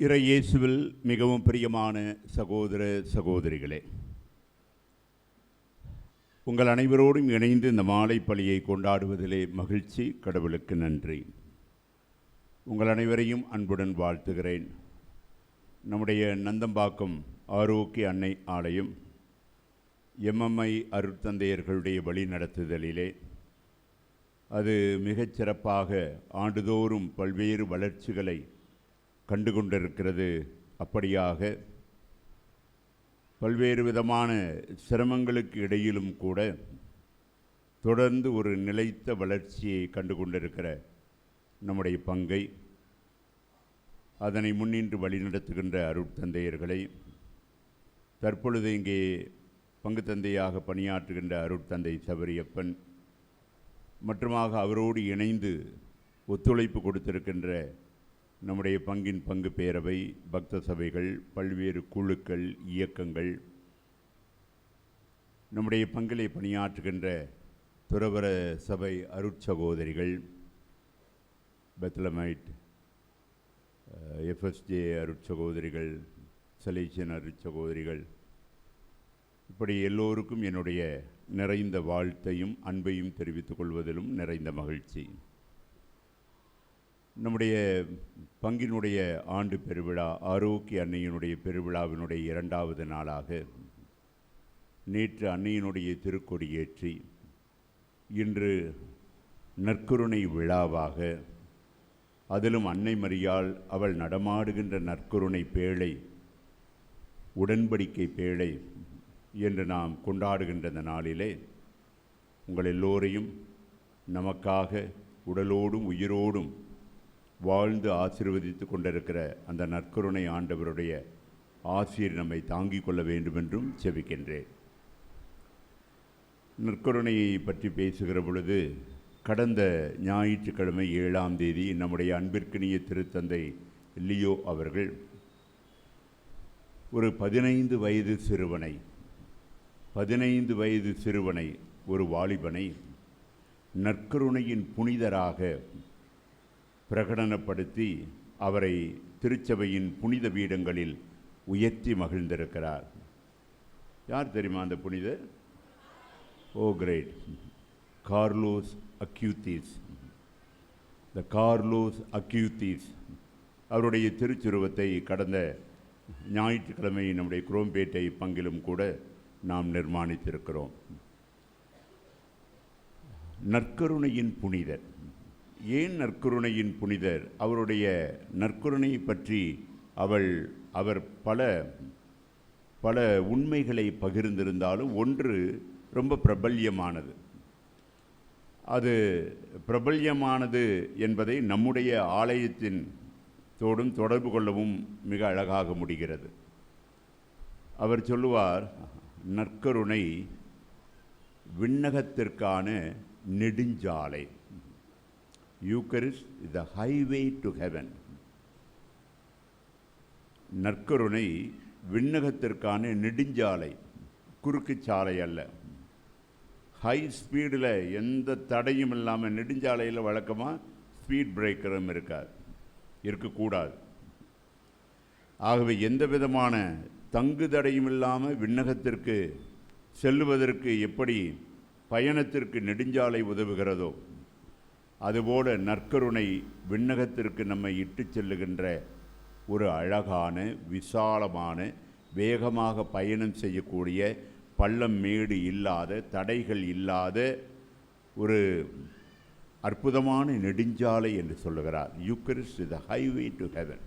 இறை இயேசுவில் மிகவும் பிரியமான சகோதர சகோதரிகளே, உங்கள் அனைவரோடும் இணைந்து இந்த மாலை பலியை கொண்டாடுவதிலே மகிழ்ச்சி. கடவுளுக்கு நன்றி. உங்கள் அனைவரையும் அன்புடன் வாழ்த்துகிறேன். நம்முடைய நந்தம்பாக்கம் ஆரோக்கிய அன்னை ஆலயம் எம்எம்ஐ அருட்தந்தையர்களுடைய வழிநடத்துதலிலே அது மிகச் சிறப்பாக ஆண்டுதோறும் பல்வேறு வளர்ச்சிகளை கண்டுகொண்டிருக்கிறது. அப்படியாக பல்வேறு விதமான சிரமங்களுக்கு இடையிலும் கூட தொடர்ந்து ஒரு நிலைத்த வளர்ச்சியை கண்டுகொண்டிருக்கிற நம்முடைய பங்கை, அதனை முன்னின்று வழிநடத்துகின்ற அருட்தந்தையர்களை, தற்பொழுது இங்கே பங்கு தந்தையாக பணியாற்றுகின்ற அருட்தந்தை சபரியப்பன் மற்றுமாக அவரோடு இணைந்து ஒத்துழைப்பு கொடுத்திருக்கின்ற நம்முடைய பங்கின் பங்கு பேரவை, பக்த சபைகள், பல்வேறு குழுக்கள், இயக்கங்கள், நம்முடைய பங்கிலே பணியாற்றுகின்ற துறவர சபை அருட்சகோதரிகள், பெத்லமைட், எஃப்எஸ்ஜே அருட்சகோதரிகள், சலேசியன் அருட்சகோதரிகள், இப்படி எல்லோருக்கும் என்னுடைய நிறைந்த வாழ்த்தையும் அன்பையும் தெரிவித்துக் கொள்வதிலும் நிறைந்த மகிழ்ச்சி. நம்முடைய பங்கினுடைய ஆண்டு பெருவிழா, ஆரோக்கிய அன்னையினுடைய பெருவிழாவினுடைய 2வது நாளாக நேற்று அன்னையினுடைய திருக்கொடி ஏற்றி, இன்று நற்கருணை விழாவாக, அதிலும் அன்னை மரியாள் அவள் நடமாடுகின்ற நற்கருணை பேழை, உடன்படிக்கை பேழை என்று நாம் கொண்டாடுகின்ற இந்த நாளிலே உங்கள் எல்லோரையும் நமக்காக உடலோடும் உயிரோடும் வாழ்ந்து ஆசீர்வதித்து கொண்டிருக்கிற அந்த நற்கருணை ஆண்டவருடைய ஆசீர் நம்மை தாங்கிக் கொள்ள வேண்டும் என்றும் செபிக்கின்றேன். நற்கருணையை பற்றி பேசுகிற பொழுது, கடந்த ஞாயிற்றுக்கிழமை 7ஆம் தேதி நம்முடைய அன்பிற்கினிய திருத்தந்தை லியோ அவர்கள் ஒரு 15 வயது சிறுவனை ஒரு வாலிபனை நற்கருணையின் புனிதராக பிரகடனப்படுத்தி அவரை திருச்சபையின் புனித பீடங்களில் உயர்த்தி மகிழ்ந்திருக்கிறார். யார் தெரியுமா அந்த புனிதர்? Great, Carlos Acutis. இந்த கார்லோஸ் அக்யூத்திஸ் அவருடைய திருச்சுருவத்தை கடந்த ஞாயிற்றுக்கிழமை நம்முடைய குரோம்பேட்டை பங்கிலும் கூட நாம் நிர்மாணித்திருக்கிறோம். நற்கருணையின் புனிதர். ஏன் நற்கருணையின் புனிதர்? அவருடைய நற்கருணையை பற்றி அவர் பல உண்மைகளை பகிர்ந்திருந்தாலும் ஒன்று ரொம்ப பிரபல்யமானது. அது பிரபல்யமானது என்பதை நம்முடைய ஆலயத்தின் தோடும் தொடர்பு கொள்ளவும் மிக அழகாக முடிகிறது. அவர் சொல்லுவார், நற்கருணை விண்ணகத்திற்கான நெடுஞ்சாலை. Eucharist is the highway to heaven. நற்கருணை விண்ணகத்திற்கான நெடுஞ்சாலை, குறுக்கு சாலை அல்ல. ஹை ஸ்பீடில் எந்த தடையும் இல்லாமல் நெடுஞ்சாலையில் வழக்கமாக ஸ்பீட் பிரேக்கரும் இருக்கக்கூடாது. ஆகவே எந்த விதமான தங்கு தடையும் இல்லாமல் விண்ணகத்திற்கு செல்லுவதற்கு எப்படி பயணத்திற்கு நெடுஞ்சாலை உதவுகிறதோ, அதுபோல நற்கருணை விண்ணகத்திற்கு நம்மை இட்டு செல்லுகின்ற ஒரு அழகான, விசாலமான, வேகமாக பயணம் செய்யக்கூடிய, பள்ளம் மேடு இல்லாத, தடைகள் இல்லாத ஒரு அற்புதமான நெடுஞ்சாலை என்று சொல்லுகிறார். Eucharist is the highway to heaven.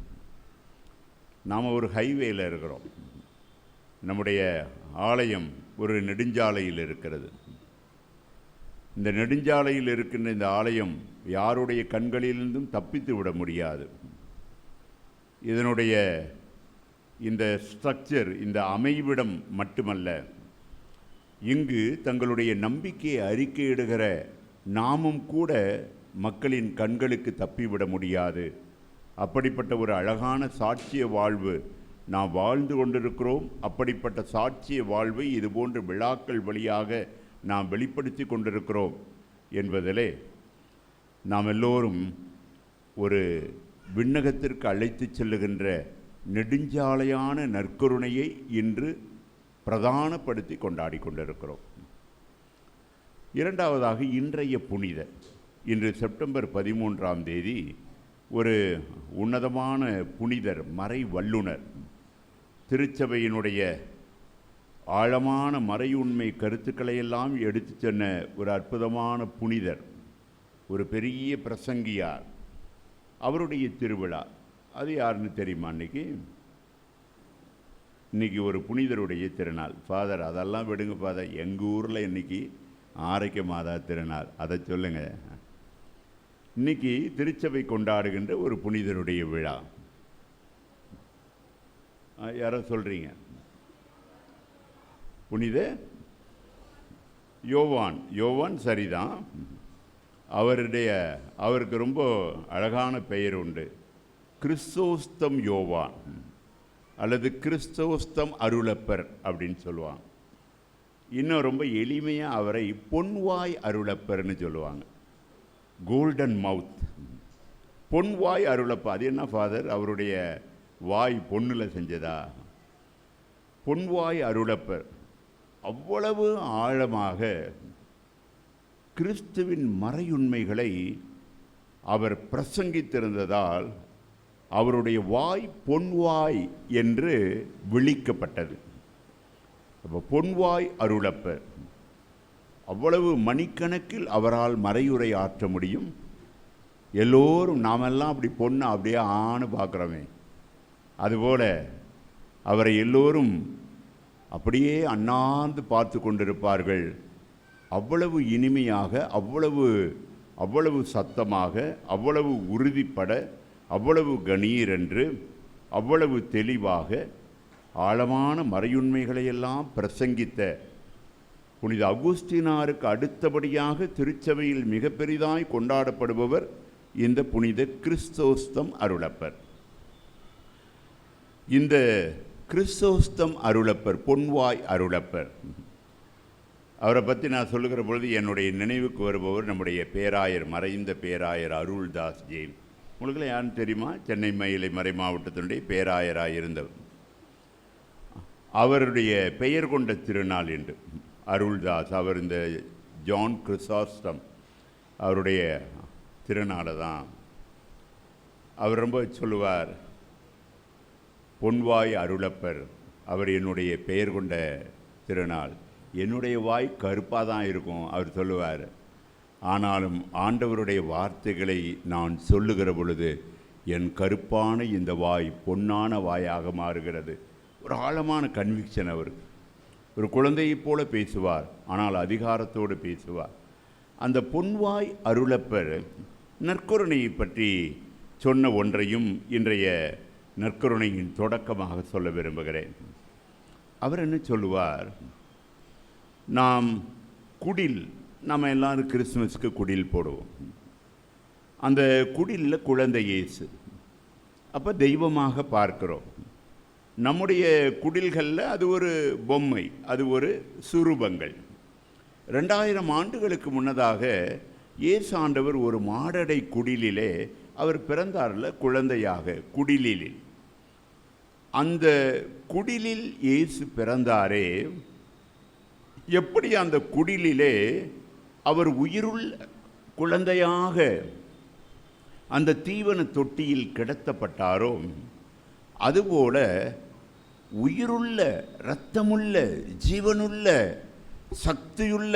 நாம் ஒரு ஹைவேயில் இருக்கிறோம். நம்முடைய ஆலயம் ஒரு நெடுஞ்சாலையில் இருக்கிறது. இந்த நெடுஞ்சாலையில் இருக்கின்ற இந்த ஆலயம் யாருடைய கண்களிலிருந்தும் தப்பித்து விட முடியாது. இதனுடைய இந்த ஸ்ட்ரக்சர், இந்த அமைவிடம் மட்டுமல்ல, இங்கு தங்களுடைய நம்பிக்கையை அறிக்கையிடுகிற நாமும் கூட மக்களின் கண்களுக்கு தப்பிவிட முடியாது. அப்படிப்பட்ட ஒரு அழகான சாட்சிய வாழ்வு நாம் வாழ்ந்து கொண்டிருக்கிறோம். அப்படிப்பட்ட சாட்சிய வாழ்வை இதுபோன்ற விழாக்கள் வழியாக நாம் வெளிப்படுத்தி கொண்டிருக்கிறோம் என்பதிலே நாம் எல்லோரும் ஒரு விண்ணகத்திற்கு அழைத்து செல்லுகின்ற நெடுஞ்சாலையான நற்கருணையை இன்று பிரதானப்படுத்தி கொண்டாடி கொண்டிருக்கிறோம். இரண்டாவதாக இன்றைய புனிதர். இன்று செப்டம்பர் 13ஆம் தேதி ஒரு உன்னதமான புனிதர், மறை வல்லுனர், திருச்சபையினுடைய ஆழமான மறையுண்மை கருத்துக்களையெல்லாம் எடுத்து சொன்ன ஒரு அற்புதமான புனிதர், ஒரு பெரிய பிரசங்கியார். அவருடைய திருவிழா. அது யாருன்னு தெரியுமா? இன்னைக்கு ஒரு புனிதருடைய திருநாள். ஃபாதர், அதெல்லாம் விடுங்க ஃபாதர், எங்கள் ஊரில் இன்னைக்கு ஆரோக்கிய மாதா திருநாள், அதை சொல்லுங்க. இன்னைக்கு திருச்சபை கொண்டாடுகின்ற ஒரு புனிதருடைய விழா. யாரோ சொல்றீங்க? புனித யோவான். யோவான் சரிதான். அவருக்கு ரொம்ப அழகான பெயர் உண்டு, கிறிஸ்தோஸ்தம் யோவான் அல்லது கிறிஸ்தோஸ்தம் அருளப்பர் அப்படின்னு சொல்லுவாங்க. இன்னும் ரொம்ப எளிமையாக அவரை பொன்வாய் அருளப்பர்னு சொல்லுவாங்க. கோல்டன் மவுத், பொன்வாய் அருளப்பர். அது என்ன ஃபாதர், அவருடைய வாய் பொன்னில் செஞ்சதா? பொன்வாய் அருளப்பர் அவ்வளவு ஆழமாக கிறிஸ்துவின் மறையுண்மைகளை அவர் பிரசங்கித்திருந்ததால் அவருடைய வாய் பொன்வாய் என்று விளிக்கப்பட்டது. அப்போ பொன்வாய் அருளப்பர், அவ்வளவு மணிக்கணக்கில் அவரால் மறையுரை ஆற்ற முடியும். எல்லோரும் நாமெல்லாம் அப்படி பொண்ணை அப்படியே ஆணு பார்க்குறோமே, அதுபோல் அவரை எல்லோரும் அப்படியே அண்ணாந்து பார்த்து கொண்டிருப்பார்கள். அவ்வளவு இனிமையாக, அவ்வளவு சத்தமாக, அவ்வளவு உறுதிப்பட, அவ்வளவு கணீரென்று, அவ்வளவு தெளிவாக ஆழமான மறையுண்மைகளையெல்லாம் பிரசங்கித்த புனித அகுஸ்தினாருக்கு அடுத்தபடியாக திருச்சபையில் மிக பெரிதாய் கொண்டாடப்படுபவர் இந்த புனித கிறிஸ்தோஸ்தம் அருளப்பர். இந்த கிறிஸ்தோஸ்தம் அருளப்பர், பொன்வாய் அருளப்பர், அவரை பற்றி நான் சொல்லுகிற பொழுது என்னுடைய நினைவுக்கு வருபவர் நம்முடைய பேராயர், மறைந்த பேராயர் அருள்தாஸ் ஜெயின். உங்களுக்குலாம் யாருன்னு தெரியுமா? சென்னை மயிலை மறை மாவட்டத்தினுடைய பேராயராக இருந்தவர். அவருடைய பெயர் கொண்ட திருநாள் என்று அருள்தாஸ். அவர் இந்த ஜான் கிறிஸ்தாஸ்டம் அவருடைய திருநாளை தான் அவர் ரொம்ப சொல்லுவார். பொன்வாய் அருளப்பர், அவர் என்னுடைய பெயர் கொண்ட திருநாள். என்னுடைய வாய் கருப்பாக தான் இருக்கும் அவர் சொல்லுவார். ஆனாலும் ஆண்டவருடைய வார்த்தைகளை நான் சொல்லுகிற பொழுது என் கருப்பான இந்த வாய் பொன்னான வாயாக மாறுகிறது. ஒரு ஆழமான கன்விக்ஷன் அவருக்கு. ஒரு குழந்தையைப் போல பேசுவார், ஆனால் அதிகாரத்தோடு பேசுவார். அந்த பொன்வாய் அருளப்பர் நற்கருணையை பற்றி சொன்ன ஒன்றையும் இன்றைய நற்கருணையின் தொடக்கமாக சொல்ல விரும்புகிறேன். அவர் என்ன சொல்லுவார்? நம்ம எல்லாரும் கிறிஸ்துமஸ்க்கு குடில் போடுவோம். அந்த குடிலில் குழந்தை இயேசு. அப்போ தெய்வமாக பார்க்கிறோம். நம்முடைய குடில்களில் அது ஒரு பொம்மை, அது ஒரு சுரூபங்கள். 2000 ஆண்டுகளுக்கு முன்னதாக இயேசு ஆண்டவர் ஒரு மாடடை குடிலிலே அவர் பிறந்தார்ல, குழந்தையாக குடிலில். அந்த குடிலில் இயேசு பிறந்தாரே, எப்படி அந்த குடிலிலே அவர் உயிருள்ள குழந்தையாக அந்த தீவன தொட்டியில் கிடத்தப்பட்டாரோ, அதுபோல உயிருள்ள, இரத்தமுள்ள, ஜீவனுள்ள, சக்தியுள்ள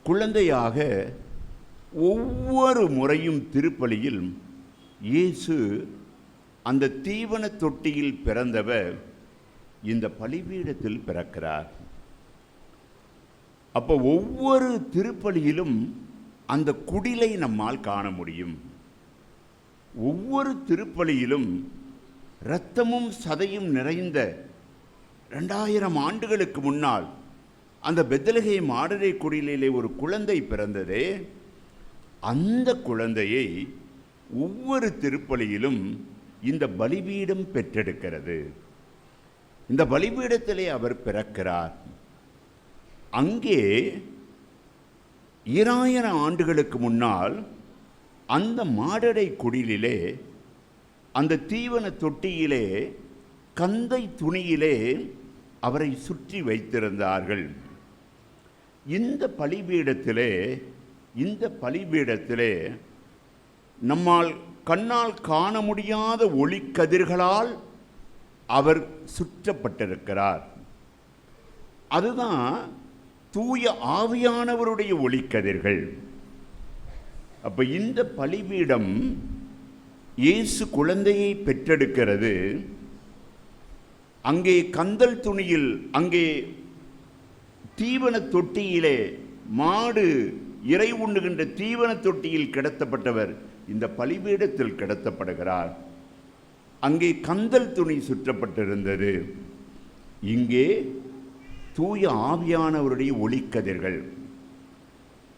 குழந்தையாக ஒவ்வொரு முறையும் திருப்பலியில் இயேசு அந்த தீவன தொட்டியில் பிறந்தவர் இந்த பலிபீடத்தில் பிறக்கிறார். அப்போ ஒவ்வொரு திருப்பலியிலும் அந்த குடிலை நம்மால் காண முடியும். ஒவ்வொரு திருப்பலியிலும் இரத்தமும் சதையும் நிறைந்த 2000 ஆண்டுகளுக்கு முன்னால் அந்த பெத்லகேம் மாடடை குடிலிலே ஒரு குழந்தை பிறந்ததே, அந்த குழந்தையை ஒவ்வொரு திருப்பலியிலும் இந்த பலிபீடம் பெற்றெடுக்கிறது. இந்த பலிபீடத்திலே அவர் பிறக்கிறார். அங்கே 2000 ஆண்டுகளுக்கு முன்னால் அந்த மாடடை குடிலிலே அந்த தீவன தொட்டியிலே கந்தை துணியிலே அவரை சுற்றி வைத்திருந்தார்கள். இந்த பலிபீடத்திலே நம்மால் கண்ணால் காண முடியாத ஒளிக்கதிர்களால் அவர் சுற்றப்பட்டிருக்கிறார். அதுதான் தூய ஆவியானவருடைய ஒளிக்கதிர்கள். அப்ப இந்த பலிபீடம் இயேசு குழந்தையை பெற்றெடுக்கிறது. அங்கே கந்தல் துணியில், அங்கே தீவன தொட்டியிலே மாடு இறை உண்ணுகின்ற தீவன தொட்டியில் கிடத்தப்பட்டவர் இந்த பலிபீடத்தில் கிடத்தப்படுகிறார். அங்கே கந்தல் துணி சுற்றப்பட்டிருந்தது. இங்கே தூய ஆவியானவருடைய ஒளிக்கதிர்கள்.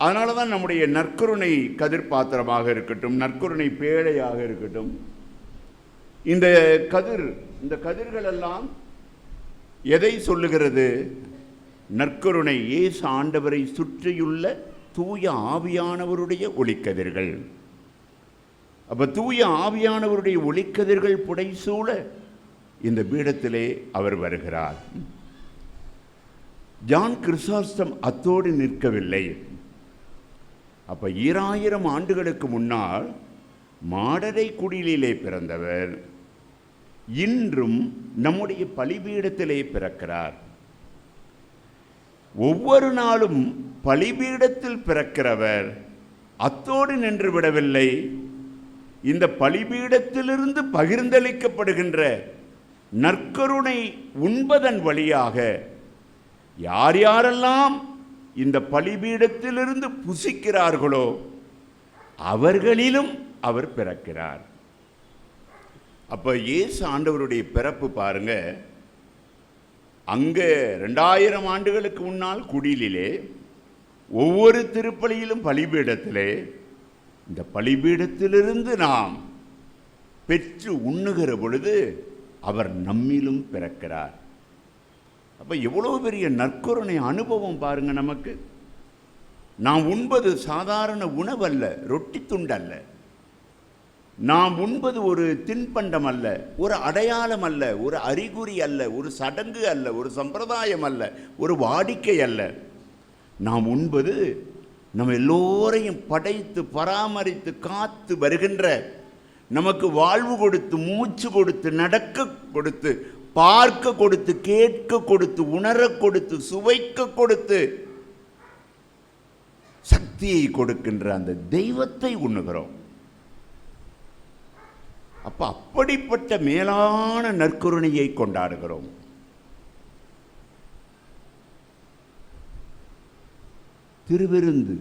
அதனால தான் நம்முடைய நற்கருணை கதிர் பாத்திரமாக இருக்கட்டும், நற்கருணை பேழையாக இருக்கட்டும், இந்த கதிர்கள் எல்லாம் எதை சொல்லுகிறது? நற்கருணை இயேசு ஆண்டவரை சுற்றியுள்ள தூய ஆவியானவருடைய ஒளிக்கதிர்கள். அப்ப தூய ஆவியானவருடைய ஒளிக்கதிர்கள் புடைசூழ இந்த பீடத்திலே அவர் வருகிறார். ஜான் கிறிஸ்தாஸ்தம் அத்தோடு நிற்கவில்லை. அப்ப 2000 ஆண்டுகளுக்கு முன்னால் மாடரை குடிலிலே பிறந்தவர் இன்றும் நம்முடைய பலிபீடத்திலே பிறக்கிறார். ஒவ்வொரு நாளும் பலிபீடத்தில் பிறக்கிறவர் அத்தோடு நின்று விடவில்லை. இந்த பலிபீடத்திலிருந்து பகிர்ந்தளிக்கப்படுகின்ற நற்கருணை உண்பதன் வழியாக யார் யாரெல்லாம் இந்த பலிபீடத்திலிருந்து புசிக்கிறார்களோ அவர்களிலும் அவர் பிறக்கிறார். அப்ப இயேசு ஆண்டவருடைய பிறப்பு பாருங்க. அங்கே 2000 ஆண்டுகளுக்கு முன்னால் குடிலிலே, ஒவ்வொரு திருப்பலியிலும் பலிபீடத்திலே, இந்த பலிபீடத்திலிருந்து நாம் பெற்று உண்ணுகிற பொழுது அவர் நம்மிலும் பிறக்கிறார். அப்ப எவ்வளவு பெரிய நற்கருணை அனுபவம் பாருங்க நமக்கு. நாம் உண்பது சாதாரண உணவல்ல, ரொட்டி துண்டல்ல. நாம் உண்பது ஒரு தின்பண்டம் அல்ல, ஒரு அடையாளம் அல்ல, ஒரு அறிகுறி அல்ல, ஒரு சடங்கு அல்ல, ஒரு சம்பிரதாயம் அல்ல, ஒரு வாடிக்கை அல்ல. நாம் உண்பது நம்ம எல்லோரையும் படைத்து பராமரித்து காத்து வருகின்ற, நமக்கு வாழ்வு கொடுத்து மூச்சு கொடுத்து நடக்க கொடுத்து பார்க்க கொடுத்து கேட்க கொடுத்து உணர கொடுத்து சுவைக்க கொடுத்து சக்தியை கொடுக்கின்ற அந்த தெய்வத்தை உண்ணுகிறோம். அப்ப அப்படிப்பட்ட மேலான நற்கருணையை கொண்டாடுகிறோம். திருவிருந்து,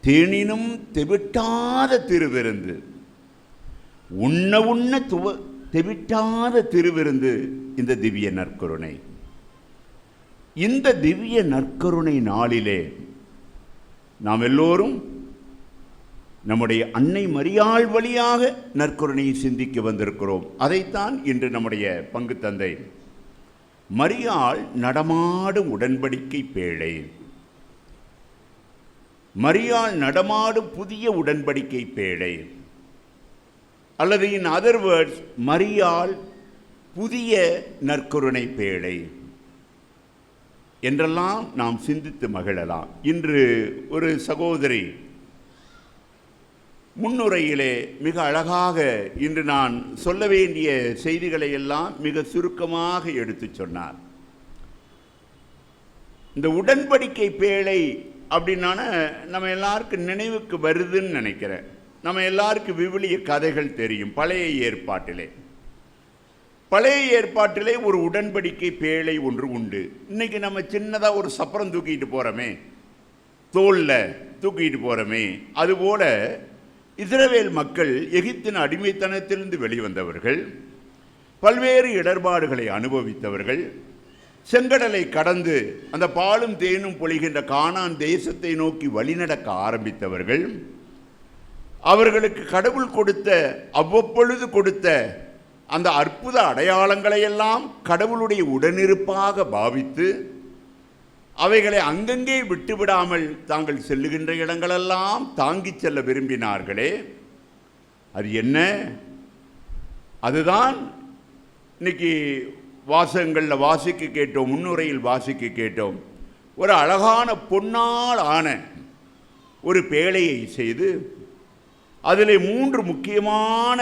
தேனினும் தெவிட்டாத திருவிருந்து, உண்ண உண்ண தெவிட்டாத திருவிருந்து இந்த திவ்ய நற்கருணை. இந்த திவ்ய நற்கருணை நாளிலே நாம் எல்லோரும் நம்முடைய அன்னை மரியாள் வழியாக நற்கருணையை சிந்திக்க வந்திருக்கிறோம். அதைத்தான் இன்று நம்முடைய பங்கு தந்தை மரியாள் நடமாடும் உடன்படிக்கை பேழை, மரியாள் நடமாடும் புதிய உடன்படிக்கை பேழை, அல்லது இன் அதர் வேர்ட்ஸ் மரியாள் புதிய நற்கருணை பேழை என்றெல்லாம் நாம் சிந்தித்து மகிழலாம். இன்று ஒரு சகோதரி முன்னுரையிலே மிக அழகாக இன்று நான் சொல்ல வேண்டிய செய்திகளை எல்லாம் மிக சுருக்கமாக எடுத்து சொன்னார். இந்த உடன்படிக்கை பேழை அப்படின்னான நம்ம எல்லாருக்கும் நினைவுக்கு வருதுன்னு நினைக்கிறேன். நம்ம எல்லாருக்கும் விவிலிய கதைகள் தெரியும். பழைய ஏற்பாட்டிலே ஒரு உடன்படிக்கை பேழை ஒன்று உண்டு. இன்னைக்கு நம்ம சின்னதாக ஒரு சப்பரம் தூக்கிட்டு போகிறோமே, தோளில் தூக்கிட்டு போகிறோமே, அதுபோல இஸ்ரவேல் மக்கள் எகிப்தின் அடிமைத்தனத்திலிருந்து வெளிவந்தவர்கள், பல்வேறு இடர்பாடுகளை அனுபவித்தவர்கள், செங்கடலை கடந்து அந்த பாலும் தேனும் பொழிகின்ற கானான் தேசத்தை நோக்கி வழிநடக்க ஆரம்பித்தவர்கள், அவர்களுக்கு கடவுள் கொடுத்த அவ்வப்பொழுது கொடுத்த அந்த அற்புத அடையாளங்களை எல்லாம் கடவுளுடைய உடனிருப்பாக பாவித்து அவைகளை அங்கங்கே விட்டுவிடாமல் தாங்கள் செல்லுகின்ற இடங்களெல்லாம் தாங்கி செல்ல விரும்பினார்களே. அது என்ன? அதுதான் இன்னைக்கு வாசகங்களில் வாசிக்க கேட்டோம், முன்னுரையில் வாசிக்க கேட்டோம். ஒரு அழகான பொன்னால் ஆன ஒரு பேழையை செய்து அதில் 3 முக்கியமான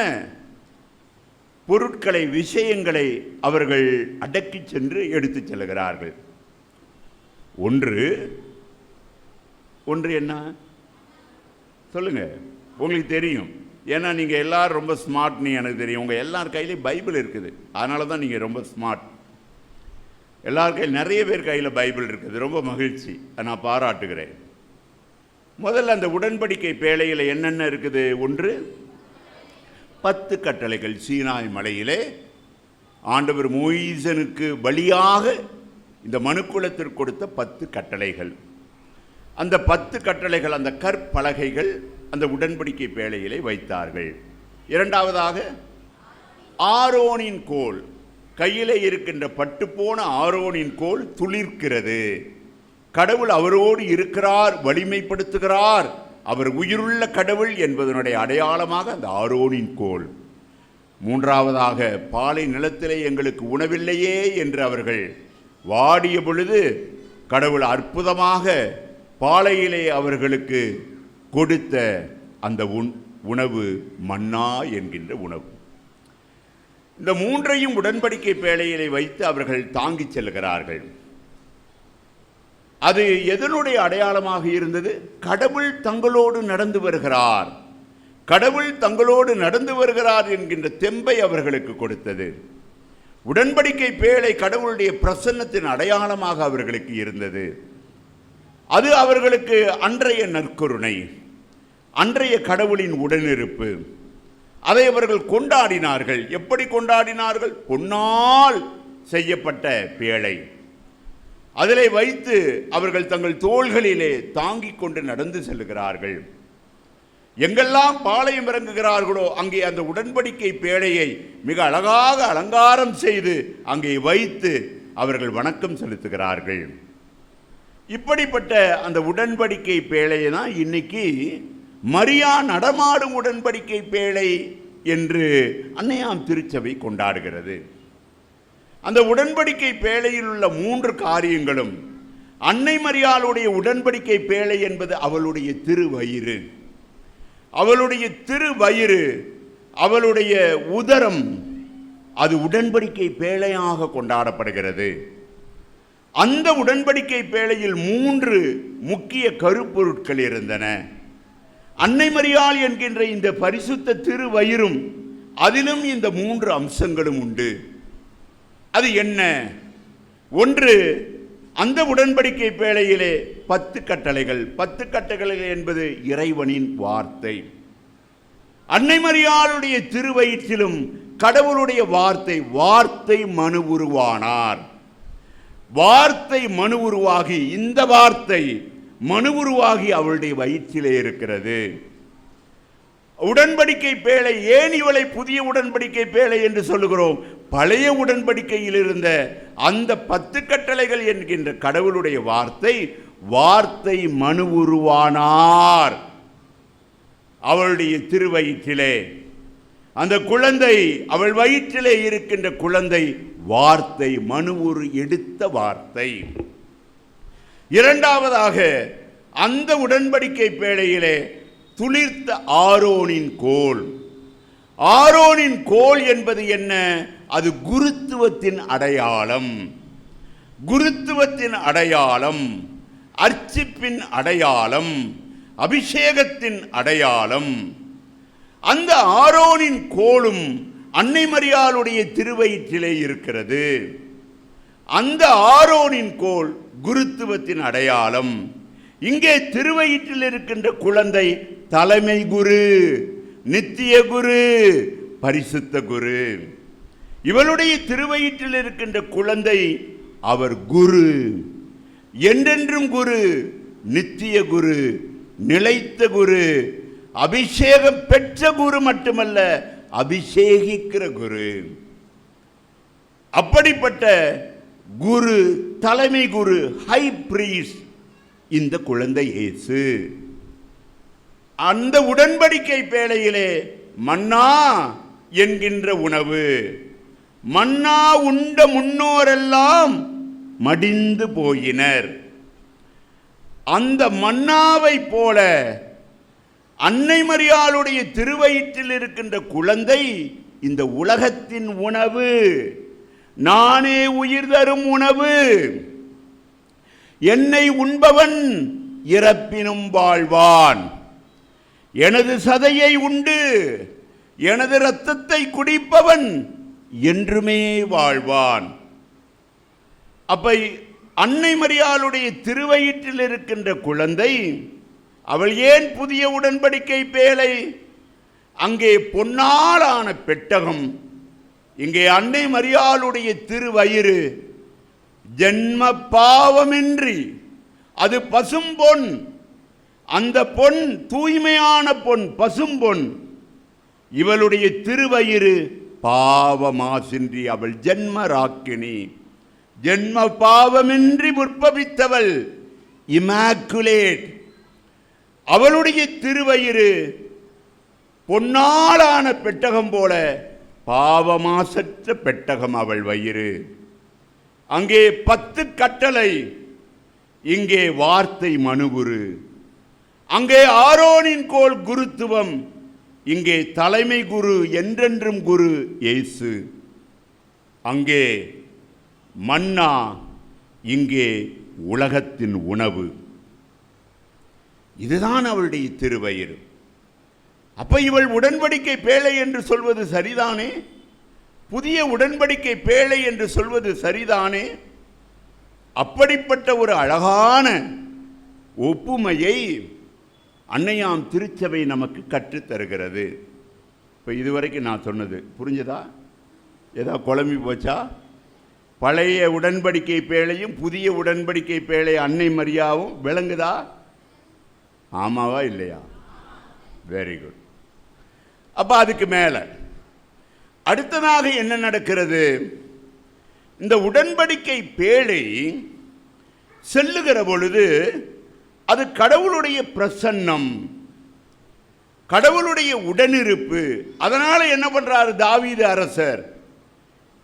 பொருட்களை, விஷயங்களை அவர்கள் அடக்கி சென்று எடுத்து செல்கிறார்கள். ஒன்று என்ன சொல்லுங்க, உங்களுக்கு தெரியும். ஏன்னா நீங்கள் எல்லாரும் ரொம்ப ஸ்மார்ட்னு எனக்கு தெரியும். உங்கள் எல்லார் கையிலையும் பைபிள் இருக்குது, அதனால தான் நீங்கள் ரொம்ப ஸ்மார்ட். எல்லார் கையில், நிறைய பேர் கையில் பைபிள் இருக்குது, ரொம்ப மகிழ்ச்சி, நான் பாராட்டுகிறேன். முதல்ல அந்த உடன்படிக்கை பேழையில் என்னென்ன இருக்குது? ஒன்று, 10 கட்டளைகள். சீனாய் மலையிலே ஆண்டவர் மோசேக்கு வழியாக இந்த மனுக்குலத்திற்கு கொடுத்த 10 கட்டளைகள். அந்த 10 கட்டளைகள், அந்த கற்பலகைகள் அந்த உடன்படிக்கை பேழையிலே வைத்தார்கள். இரண்டாவதாக ஆரோனின் கோல், கையிலே இருக்கின்ற பட்டுப்போன ஆரோனின் கோல் துளிர்க்கிறது. கடவுள் அவரோடு இருக்கிறார், வலிமைப்படுத்துகிறார், அவர் உயிருள்ள கடவுள் என்பதனுடைய அடையாளமாக அந்த ஆரோனின் கோல். மூன்றாவதாக பாலை நிலத்திலே எங்களுக்கு உணவில்லையே என்று அவர்கள் வாடிய பொழுது கடவுள் அற்புதமாக பாலையிலே அவர்களுக்கு கொடுத்த அந்த உணவு மன்னா என்கின்ற உணவு. இந்த 3ஐயும் உடன்படிக்கை பேழையிலே வைத்து அவர்கள் தாங்கிச் செல்கிறார்கள். அது எதனுடைய அடையாளமாக இருந்தது? கடவுள் தங்களோடு நடந்து வருகிறார், கடவுள் தங்களோடு நடந்து வருகிறார் என்கின்ற தெம்பை அவர்களுக்கு கொடுத்தது. உடன்படிக்கை பேழை கடவுளுடைய பிரசன்னத்தின் அடையாளமாக அவர்களுக்கு இருந்தது. அது அவர்களுக்கு அன்றைய நற்கருணை, அன்றைய கடவுளின் உடனிருப்பு. அதை அவர்கள் கொண்டாடினார்கள். எப்படி கொண்டாடினார்கள்? பொன்னால் செய்யப்பட்ட பேழை அதிலே வைத்து அவர்கள் தங்கள் தோள்களிலே தாங்கிக் கொண்டு நடந்து செல்கிறார்கள். எங்கெல்லாம் பாளையம் இறங்குகிறார்களோ அங்கே அந்த உடன்படிக்கை பேழையை மிக அழகாக அலங்காரம் செய்து அங்கே வைத்து அவர்கள் வணக்கம் செலுத்துகிறார்கள். இப்படிப்பட்ட அந்த உடன்படிக்கை பேழையை தான் இன்னைக்கு மரியா நடமாடும் உடன்படிக்கை பேழை என்று அன்னையாம் திருச்சபை கொண்டாடுகிறது. அந்த உடன்படிக்கை பேழையில் உள்ள 3 காரியங்களும், அன்னை மரியாளுடைய உடன்படிக்கை பேழை என்பது அவளுடைய திருவயிறு, அவளுடைய திருவயிறு, அவளுடைய உதரம், அது உடன்படிக்கை பேழையாக கொண்டாடப்படுகிறது. அந்த உடன்படிக்கை பேழையில் 3 முக்கிய கருப்பொருட்கள் இருந்தன. அன்னை மரியாள் என்கின்ற இந்த பரிசுத்த திருவயிறும் அதிலும் இந்த 3 அம்சங்களும் உண்டு. அது என்ன? ஒன்று, அந்த உடன்படிக்கை பேழையிலே 10 கட்டளைகள். 10 கட்டளைகள் என்பது இறைவனின் வார்த்தை. அன்னை மரியாளுடைய திருவயிற்றிலும் கடவுளுடைய வார்த்தை, வார்த்தை மனு உருவானார். வார்த்தை மனு உருவாகி, இந்த வார்த்தை மனு உருவாகி அவளுடைய வயிற்றிலே இருக்கிறது. உடன்படிக்கை பேழை, ஏன் இவளை புதிய உடன்படிக்கை பேழை என்று சொல்லுகிறோம்? பழைய உடன்படிக்கையில் இருந்த அந்த 10 கட்டளைகள் என்கின்ற கடவுளுடைய வார்த்தை, வார்த்தை மனு உருவானார் அவளுடைய திருவயிற்றிலே. அந்த குழந்தை, அவள் வயிற்றிலே இருக்கின்ற குழந்தை வார்த்தை, மனு உரு எடுத்த வார்த்தை. இரண்டாவதாக, அந்த உடன்படிக்கை பேழையிலே துளிர்த்த ஆரோனின் கோல். ஆரோனின் கோல் என்பது என்ன? அது குருத்துவத்தின் அடையாளம், குருத்துவத்தின் அடையாளம், அர்ச்சிப்பின் அடையாளம், அபிஷேகத்தின் அடையாளம். அந்த ஆரோனின் கோலும் அன்னை மரியாளுடைய திருவயிற்றிலே இருக்கிறது. அந்த ஆரோனின் கோல் குருத்துவத்தின் அடையாளம். இங்கே திருவயிற்றில் இருக்கின்ற குழந்தை தலைமை குரு, நித்திய குரு, பரிசுத்த குரு. இவளுடைய திருவயிற்றில் இருக்கின்ற குழந்தை அவர் குரு, என்றென்றும் குரு, நித்திய குரு, நிலைத்த குரு, அபிஷேகம் பெற்ற குரு மட்டுமல்ல, அபிஷேகிக்கிற குரு. அப்படிப்பட்ட குரு, தலைமை குரு, ஹை பிரீஸ்ட் இந்த குழந்தை இயேசு. அந்த உடன்படிக்கை பேழையிலே மன்னா என்கின்ற உணவு. மன்னா உண்ட முன்னோரெல்லாம் மடிந்து போயினர். அந்த மன்னாவை போல அன்னை மரியாளுடைய திருவயிற்றில் இருக்கின்ற குழந்தை இந்த உலகத்தின் உணவு, நானே உயிர் தரும் உணவு. என்னை உண்பவன் இறப்பினும் வாழ்வான். எனது சதையை உண்டு எனது இரத்தத்தை குடிப்பவன் என்றுமே வாழ்வான். அப்ப அன்னை மரியாளுடைய திருவயிற்றில் இருக்கின்ற குழந்தை, அவள் ஏன் புதிய உடன்படிக்கை பேழை? அங்கே பொன்னாலான பெட்டகம், இங்கே அன்னை மரியாளுடைய திருவயிறு. ஜென்ம பாவமின்றி அது பசும்பொன். அந்த பொன் தூய்மையான பொன், பசும்பொன். இவளுடைய திருவயிறு பாவமாசின்றி அவள் ஜென்ம ராக்கினி, ஜென்ம பாவமின்றி முற்பவித்தவள், இமாக்குலேட். அவளுடைய திருவயிறு பொன்னாலான பெட்டகம் போல பாவமாசற்ற பெட்டகம் அவள் வயிறு. அங்கே 10 கட்டளை, இங்கே வார்த்தை மனுகுரு. அங்கே ஆரோனின் கோல் குருத்துவம், இங்கே தலைமை குரு, என்றென்றும் குரு இயேசு. அங்கே மன்னா, இங்கே உலகத்தின் உணவு. இதுதான் அவளுடைய திருவயிறு. அப்ப இவள் உடன்படிக்கை பேழை என்று சொல்வது சரிதானே? புதிய உடன்படிக்கை பேழை என்று சொல்வது சரிதானே? அப்படிப்பட்ட ஒரு அழகான ஒப்புமையை அன்னையாம் திருச்சபை நமக்கு கற்றுத்தருகிறது. இப்போ இதுவரைக்கும் நான் சொன்னது புரிஞ்சதா? ஏதா குழம்பி போச்சா? பழைய உடன்படிக்கை பேழையும் புதிய உடன்படிக்கை பேழை அன்னை மரியாவும் விளங்குதா? ஆமாவா இல்லையா? Very good. அப்ப அதுக்கு மேல அடுத்ததாக என்ன நடக்கிறது? இந்த உடன்படிக்கை பேழை செல்லுகிற பொழுது அது கடவுளுடைய பிரசன்னம், கடவுளுடைய உடனிருப்பு. அதனால என்ன பண்றாரு தாவீது அரசர்?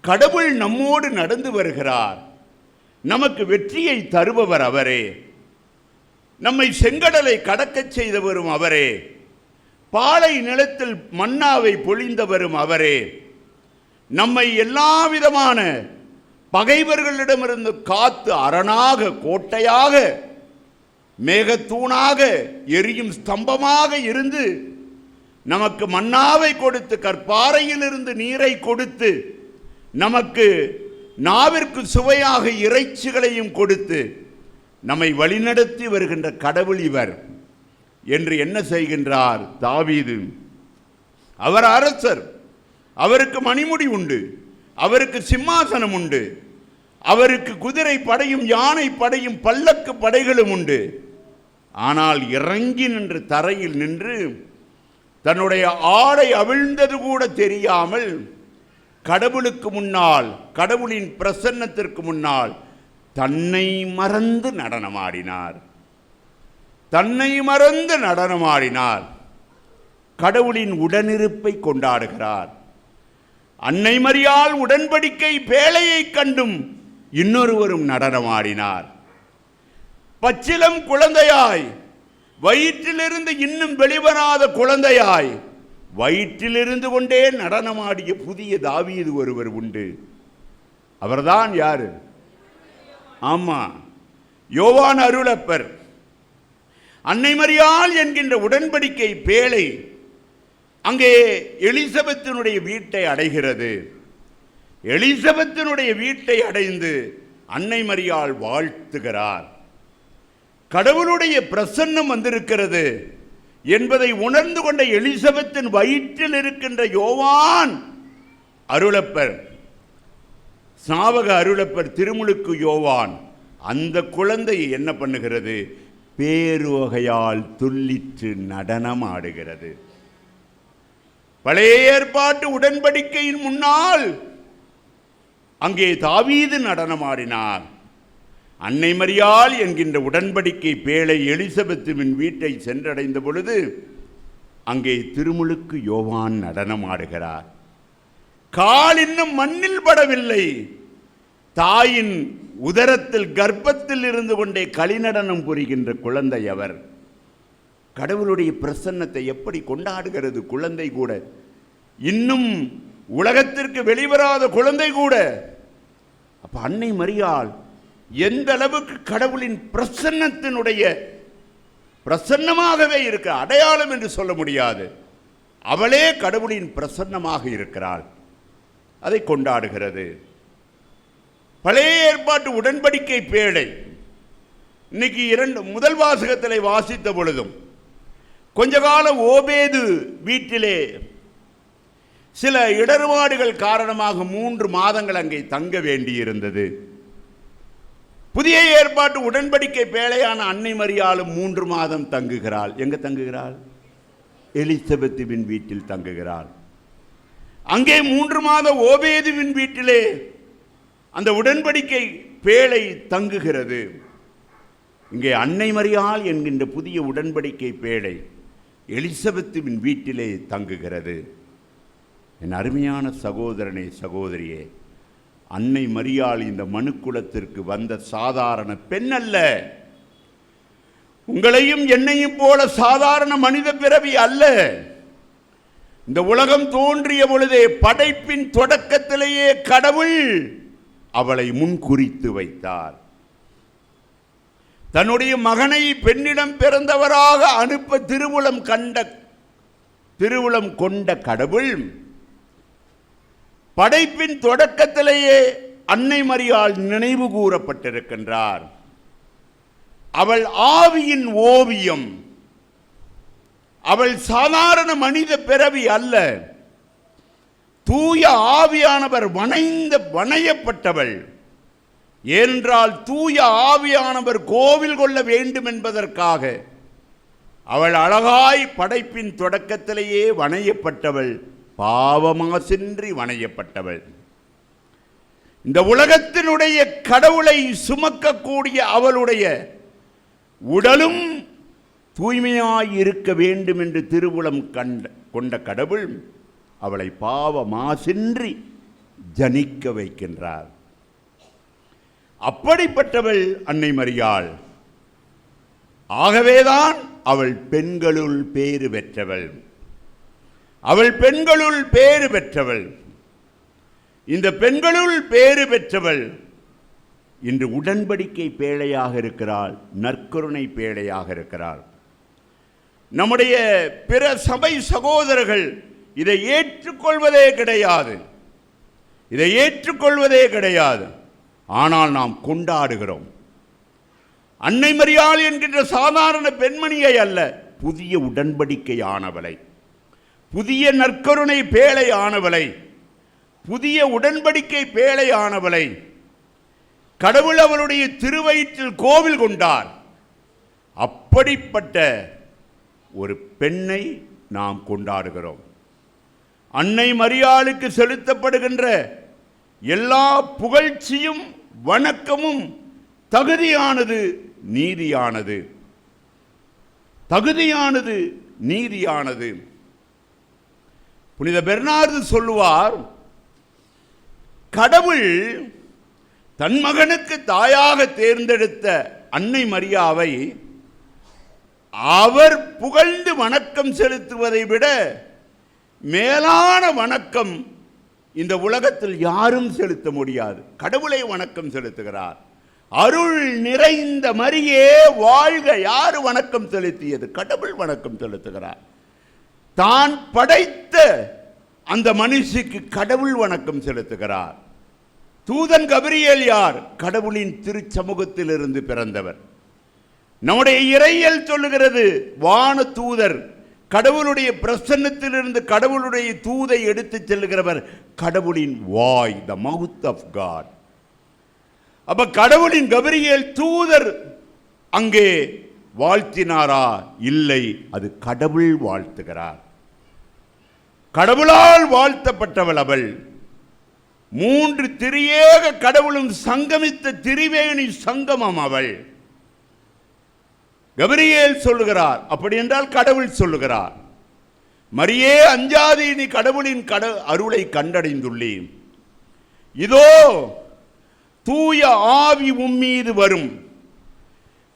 கடவுள் நம்மோடு நடந்து வருகிறார், நமக்கு வெற்றியை தருபவர் அவரே, நம்மை செங்கடலை கடக்கச் செய்தவரும் அவரே, பாலை நிலத்தில் மன்னாவை பொழிந்தவரும் அவரே, நம்மை எல்லா விதமான பகைவர்களிடமிருந்து காத்து அரணாக, கோட்டையாக, மேகத்தூணாக, எரியும் ஸ்தம்பமாக இருந்து நமக்கு மன்னாவை கொடுத்து, கற்பாறையிலிருந்து நீரை கொடுத்து, நமக்கு நாவிற்கு சுவையாக இறைச்சிகளையும் கொடுத்து நம்மை வழிநடத்தி வருகின்ற கடவுள் இவர் என்று என்ன செய்கின்றார் தாவீது? அவர் அரசர், அவருக்கு மணிமுடி உண்டு, அவருக்கு சிம்மாசனம் உண்டு, அவருக்கு குதிரை படையும் யானை படையும் பல்லக்கு படைகளும் உண்டு. ஆனால் இறங்கி நின்று தரையில் நின்று தன்னுடைய ஆடை அவிழ்ந்தது கூட தெரியாமல் கடவுளுக்கு முன்னால், கடவுளின் பிரசன்னத்திற்கு முன்னால் தன்னை மறந்து நடனமாடினார். தன்னை மறந்து நடனமாடினார். கடவுளின் உடனிருப்பை கொண்டாடுகிறார். அன்னை மரியாள் உடன்படிக்கை பேழையை கண்டும் இன்னொருவரும் நடனமாடினார். பச்சிலம் குழந்தையாய், வயிற்றிலிருந்து இன்னும் வெளிவராத குழந்தையாய், வயிற்றிலிருந்து கொண்டே நடனமாடிய புதிய தாவீது ஒருவர் உண்டு. அவர்தான் யாரு? ஆமா, யோவான் அருளப்பர். அன்னை மரியாள் என்கின்ற உடன்படிக்கை பேழை அங்கே எலிசபெத்தினுடைய வீட்டை அடைகிறது. எலிசபெத்தினுடைய வீட்டை அடைந்து அன்னை மரியாள் வாழ்த்துகிறார். கடவுளுடைய பிரசன்னம் வந்திருக்கிறது என்பதை உணர்ந்து கொண்ட எலிசபெத்தின் வயிற்றில் இருக்கின்ற யோவான் அருளப்பர், சாவக அருளப்பர், திருமுழுக்கு யோவான், அந்த குழந்தையை என்ன பண்ணுகிறது? பேருவகையால் துள்ளிற்று நடனம் ஆடுகிறது. பழைய ஏற்பாட்டு உடன்படிக்கையின் முன்னால் அங்கே தாவீது நடனமாடினார். அன்னை மரியாள் என்கின்ற உடன்படிக்கை பேழை எலிசபெத்தின் வீட்டை சென்றடைந்த பொழுது அங்கே திருமுழுக்கு யோவான் நடனமாடுகிறார். கால் இன்னும் மண்ணில் படவில்லை. தாயின் உதரத்தில் கர்ப்பத்தில் இருந்து கொண்டே களிநடனம் புரிகின்ற குழந்தை அவர். கடவுளுடைய பிரசன்னத்தை எப்படி கொண்டாடுகிறது குழந்தை கூட, இன்னும் உலகத்திற்கு வெளிவராத குழந்தை கூட. அப்ப அன்னை மரியாள் எந்த அளவுக்கு கடவுளின் பிரசன்னத்தினுடைய பிரசன்னமாகவே இருக்க, அடையாளம் என்று சொல்ல முடியாது, அவளே கடவுளின் பிரசன்னமாக இருக்கிறாள். அதை கொண்டாடுகிறது. பழைய ஏற்பாட்டு உடன்படிக்கை பேழை இன்னைக்கு முதல் வாசகத்திலே வாசித்த பொழுதும் கொஞ்ச காலம் ஓபேது வீட்டிலே சில இடர்பாடுகள் காரணமாக 3 மாதங்கள் அங்கே தங்க வேண்டியிருந்தது. புதிய ஏற்பாட்டு உடன்படிக்கை பேழையான அன்னை மரியாளும் 3 மாதம் தங்குகிறாள். எங்க தங்குகிறாள்? எலிசபெத்துவின் வீட்டில் தங்குகிறாள். அங்கே 3 மாத ஓபேதுவின் வீட்டிலே அந்த உடன்படிக்கை பேழை தங்குகிறது. இங்கே அன்னை மரியாள் என்கின்ற புதிய உடன்படிக்கை பேழை எலிசபெத்துவின் வீட்டிலே தங்குகிறது. என் அருமையான சகோதரனே, சகோதரியே, அன்னை மரியாள் இந்த மனுக்குலத்திற்கு வந்த சாதாரண பெண் அல்ல. உங்களையும் என்னையும் போல சாதாரண மனித பிறவி அல்ல. இந்த உலகம் தோன்றிய பொழுதே, படைப்பின் தொடக்கத்திலேயே கடவுள் அவளை முன்குறித்து வைத்தார். தன்னுடைய மகனை பெண்ணிடம் பிறந்தவராக அனுப்ப திருவுளம் கொண்ட கடவுள் படைப்பின் தொடக்கத்திலேயே அன்னை மரியாள் நினைவு கூறப்பட்டிருக்கின்றார். அவள் ஆவியின் ஓவியம். அவள் சாதாரண மனித பிறவி அல்ல. தூய ஆவியானவர் வணையப்பட்டவள். ஏனென்றால் தூய ஆவியானவர் கோவில் கொள்ள வேண்டும் என்பதற்காக அவள் அழகாய் படைப்பின் தொடக்கத்திலேயே வணையப்பட்டவள், பாவமாசின்றி வணையப்பட்டவள். இந்த உலகத்தினுடைய கடவுளை சுமக்கக்கூடிய அவளுடைய உடலும் தூய்மையாய் இருக்க வேண்டும் என்று திருவுளம் கொண்ட கடவுள் அவளை பாவமாசின்றி ஜனிக்க வைக்கின்றார். அப்படிப்பட்டவள் அன்னை மரியாள். ஆகவேதான் அவள் பெண்களுள் பேறு பெற்றவள். அவள் பெண்களுள் பேறு பெற்றவள். இந்த பெண்களுள் பேறு பெற்றவள் இன்று உடன்படிக்கை பேழையாக இருக்கிறாள், நற்கருணை பேழையாக இருக்கிறாள். நம்முடைய பிற சபை சகோதரர்கள் இதை ஏற்றுக்கொள்வதே கிடையாது. இதை ஏற்றுக்கொள்வதே கிடையாது. ஆனால் நாம் கொண்டாடுகிறோம். அன்னை மரியாள் என்கின்ற சாதாரண பெண்மணியை அல்ல, புதிய உடன்படிக்கை ஆனவளை, புதிய நற்கருணை பேழை ஆனவளை, புதிய உடன்படிக்கை பேழை ஆனவளை கடவுள் அவளுடைய திருவயிற்றில் கோவில் கொண்டார். அப்படிப்பட்ட ஒரு பெண்ணை நாம் கொண்டாடுகிறோம். அன்னை மரியாளுக்கு செலுத்தப்படுகின்ற எல்லா புகழ்ச்சியும் வணக்கமும் தகுதியானது, நீதியானது. தகுதியானது, நீதியானது. புனித பெர்னார்து சொல்லுவார், கடவுள் தன் மகனுக்கு தாயாக தேர்ந்தெடுத்த அன்னை மரியாவை அவர் புகழ்ந்து வணக்கம் செலுத்துவதை விட மேலான வணக்கம் இந்த உலகத்தில் யாரும் செலுத்த முடியாது. கடவுளை வணக்கம் செலுத்துகிறார். அருள் நிறைந்த மரியே வாழ்க. யார் வணக்கம் செலுத்தியது? கடவுள் வணக்கம் செலுத்துகிறார். தான் படைத்த அந்த மனுஷிக்கு கடவுள் வணக்கம் செலுத்துகிறார். தூதன் கபிரியேல் யார்? கடவுளின் திருச்சமூகத்தில் இருந்து பிறந்தவர். நம்முடைய இறையியல் சொல்லுகிறது, வான தூதர், கடவுளுடைய பிரசன்னத்திலிருந்து கடவுளுடைய தூதை எடுத்துச் செல்லுகிறவர் கடவுளின் வாய், த மவுத் ஆஃப் காட். அப்ப கடவுளின் கபிரியேல் தூதர் அங்கே வாழ்த்தினாரா? இல்லை, அது கடவுள் வாழ்த்துகிறார். கடவுளால் வாழ்த்தப்பட்டவள் அவள். 3 திரியேக கடவுளும் சங்கமித்த திரிவேணி சங்கமம் அவள். கபிரியேல் சொல்லுகிறார், அப்படி என்றால் கடவுள் சொல்லுகிறார், மரியே அஞ்சாதே, நீ கடவுளின் அருளை கண்டடைந்துள்ளே. இதோ தூய ஆவி உம்மீது வரும்,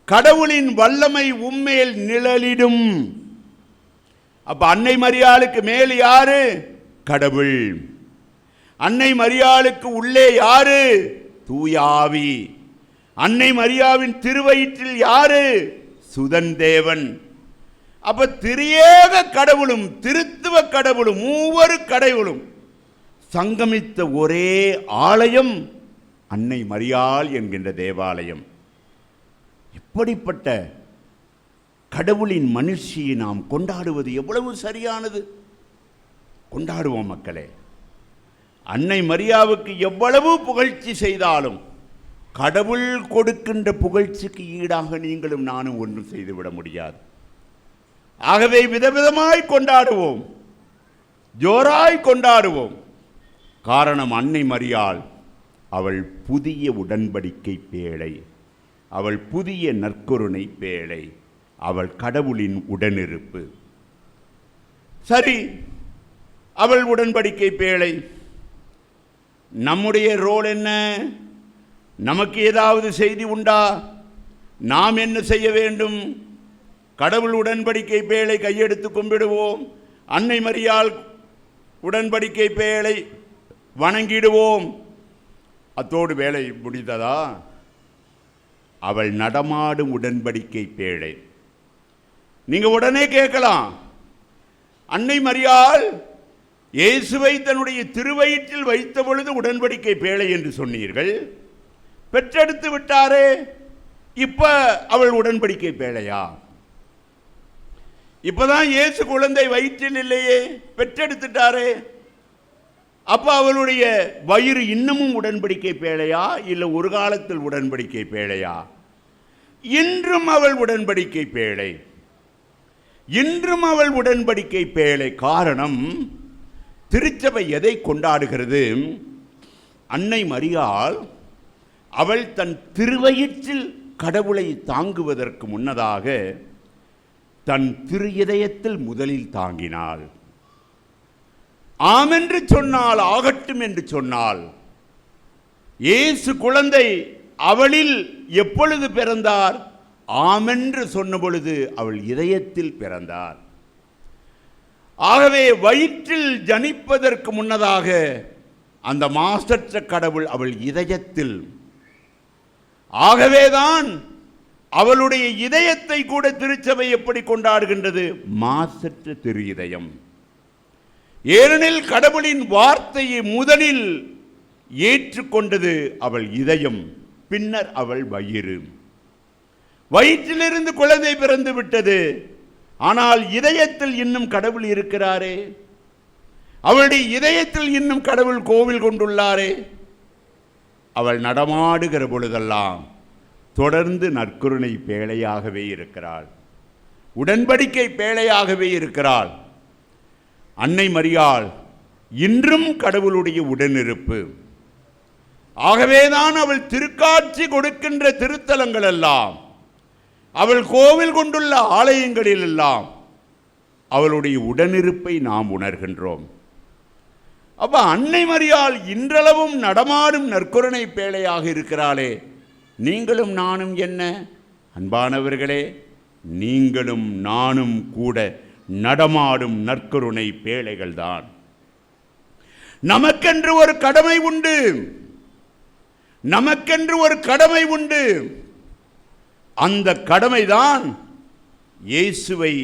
கடவுளின் வல்லமை உம்மேல் நிழலிடும். அப்ப அன்னை மரியாளுக்கு மேல் யாரு? கடவுள். அன்னை மரியாளுக்கு உள்ளே யாரு? தூய ஆவி. அன்னை மரியாவின் திருவயிற்றில் யாரு? சுதன்தேவன். அப்ப திரியேக கடவுளும் திருத்துவ கடவுளும் மூவரு கடவுளும் சங்கமித்த ஒரே ஆலயம் அன்னை மரியாள் என்கின்ற தேவாலயம். இப்படிப்பட்ட கடவுளின் மனுஷியை நாம் கொண்டாடுவது எவ்வளவு சரியானது? கொண்டாடுவோம் மக்களே. அன்னை மரியாவுக்கு எவ்வளவு புகழ்ச்சி செய்தாலும் கடவுள் கொடுக்கின்ற புகழ்ச்சிக்கு ஈடாக நீங்களும் நானும் ஒன்றும் செய்துவிட முடியாது. ஆகவே விதவிதமாய் கொண்டாடுவோம், ஜோராய் கொண்டாடுவோம். காரணம், அன்னை மரியாள் அவள் புதிய உடன்படிக்கை பேழை, அவள் புதிய நற்கருணை பேழை, அவள் கடவுளின் உடனிருப்பு. சரி, அவள் உடன்படிக்கை பேழை. நம்முடைய ரோல் என்ன? நமக்கு ஏதாவது செய்தி உண்டா? நாம் என்ன செய்ய வேண்டும்? கடவுள் உடன்படிக்கை பேழை கையெடுத்து கும்பிடுவோம், அன்னை மரியாள் உடன்படிக்கை பேழை வணங்கிடுவோம். அத்தோடு வேலை முடிந்ததா? அவள் நடமாடும் உடன்படிக்கை பேழை. நீங்க உடனே கேட்கலாம், அன்னை மரியாள் இயேசுவை தன்னுடைய திருவயிற்றில் வைத்த பொழுது உடன்படிக்கை பேழை என்று சொன்னீர்கள், பெற்றெடுத்து விட்டாரே, இப்ப அவள் உடன்படிக்கை பேழையா? இப்பதான் இயேசு குழந்தை வயிற்றில் இல்லையே, பெற்றெடுத்துட்டாரே. அப்ப அவளுடைய வயிறு இன்னமும் உடன்படிக்கை பேழையா, இல்லை ஒரு காலத்தில் உடன்படிக்கை பேழையா? இன்றும் அவள் உடன்படிக்கை பேழை, இன்றும் அவள் உடன்படிக்கை பேழை. காரணம், திருச்சபை எதை கொண்டாடுகிறது? அன்னை மரியாள் அவள் தன் திருவயிற்றில் கடவுளை தாங்குவதற்கு முன்னதாக தன் திரு இதயத்தில் முதலில் தாங்கினாள். ஆமென்று சொன்னால், ஆகட்டும் என்று சொன்னால், இயேசு குழந்தை அவளில் எப்பொழுது பிறந்தார்? ஆமென்று சொன்ன பொழுது அவள் இதயத்தில் பிறந்தார். ஆகவே வயிற்றில் ஜனிப்பதற்கு முன்னதாக அந்த மாசற்ற கடவுள் அவள் இதயத்தில். ஆகவேதான் அவளுடைய இதயத்தை கூட திருச்சபை எப்படி கொண்டாடுகின்றது? மாசற்ற திரு இதயம். ஏனெனில் கடவுளின் வார்த்தையை முதலில் ஏற்றுக்கொண்டது அவள் இதயம், பின்னர் அவள் வயிறு. வயிற்றிலிருந்து குழந்தை பிறந்து விட்டது, ஆனால் இதயத்தில் இன்னும் கடவுள் இருக்கிறாரே. அவளுடைய இதயத்தில் இன்னும் கடவுள் கோவில் கொண்டுள்ளாரே. அவள் நடமாடுகிற பொழுதெல்லாம் தொடர்ந்து நற்கருணை பேழையாகவே இருக்கிறாள், உடன்படிக்கை பேழையாகவே இருக்கிறாள். அன்னை மரியாள் இன்றும் கடவுளுடைய உடனிருப்பு. ஆகவேதான் அவள் திருக்காட்சி கொடுக்கின்ற திருத்தலங்கள் எல்லாம், அவள் கோவில் கொண்டுள்ள ஆலயங்களில் எல்லாம் அவளுடைய உடனிருப்பை நாம் உணர்கின்றோம். அப்ப அன்னை மரியாள் இன்றளவும் நடமாடும் நற்கருணை பேழையாக இருக்கிறாளே. நீங்களும் நானும் என்ன அன்பானவர்களே? நீங்களும் நானும் கூட நடமாடும் நற்கருணை பேழைகள் தான். நமக்கென்று ஒரு கடமை உண்டு, நமக்கென்று ஒரு கடமை உண்டு. அந்த கடமைதான் இயேசுவை